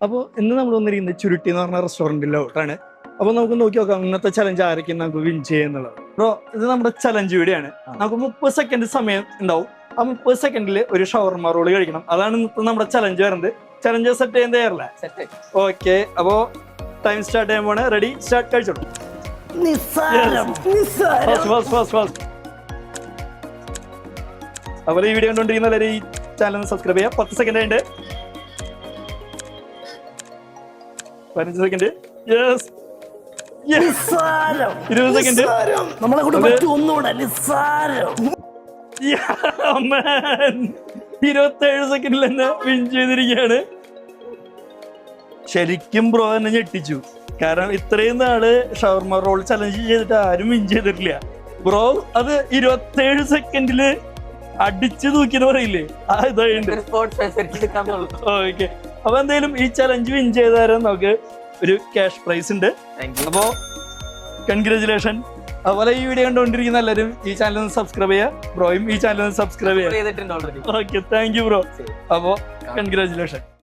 അപ്പോൾ ഇന്ന് നമ്മൾ വന്നിരിക്കുന്നത് ചുരുട്ടി എന്ന് പറഞ്ഞ റെസ്റ്റോറൻറ്റിലോട്ടാണ്. അപ്പോൾ നമുക്ക് നോക്കി നോക്കാം ഇന്നത്തെ ചലഞ്ച് ആരൊക്കെ നമുക്ക് വിൻ ചെയ്യുന്നുള്ളത്. ബ്രോ, ഇത് നമ്മുടെ ചലഞ്ച് വീഡിയോ ആണ്. നമുക്ക് 30 സെക്കൻഡ് സമയം ഉണ്ടാവും. ആ 30 സെക്കൻഡിൽ ഒരു ഷവർമ റോള് കഴിക്കണം. അതാണ് ഇന്നത്തെ നമ്മുടെ ചലഞ്ച് വരുന്നത്. ചലഞ്ച് സെറ്റ് ചെയ്യാൻ തയ്യാറല്ലേ? ഓക്കെ, അപ്പോ ടൈം സ്റ്റാർട്ട് ചെയ്യാൻ പോണേ. റെഡി, സ്റ്റാർട്ട്, കഴിച്ചോളൂ. അപ്പോൾ ഈ വീഡിയോ കണ്ടുകൊണ്ടിരിക്കുന്ന എല്ലാവരും ഈ ചാനൽ സബ്സ്ക്രൈബ് ചെയ്യാം. 10 സെക്കൻഡ് ആയിട്ട് 15 സെക്കൻഡ്, 20 സെക്കൻഡ്, നമ്മളെ കൊണ്ട് ഒന്നുകൂടെ 27 സെക്കൻഡിൽ തന്നെ വിൻ ചെയ്തിരിക്കുകയാണ്. ശരിക്കും ബ്രോ എന്നെ ഞെട്ടിച്ചു. കാരണം ഇത്രയും നാള് ഷവർമ റോൾ ചലഞ്ച് ചെയ്തിട്ട് ആരും വിൻ ചെയ്തിട്ടില്ല. ബ്രോ അത് 27 സെക്കൻഡില് അടിച്ചു തൂക്കിന്ന് പറയില്ലേ, ഓക്കെ. അപ്പൊ എന്തായാലും ഈ ചലഞ്ച് വിൻ ചെയ്താലും നമുക്ക് ഒരു ക്യാഷ് പ്രൈസ് ഉണ്ട്. അപ്പോ കൺഗ്രാജുലേഷൻ. അതുപോലെ ഈ വീഡിയോ കണ്ടുകൊണ്ടിരിക്കുന്ന എല്ലാവരും ഈ ചാനൽ ഒന്ന് സബ്സ്ക്രൈബ് ചെയ്യുക. ബ്രോയും ഈ ചാനൽ ഒന്ന് സബ്സ്ക്രൈബ് ചെയ്യുക. Okay, thank you bro. അപ്പോ കൺഗ്രാജുലേഷൻ.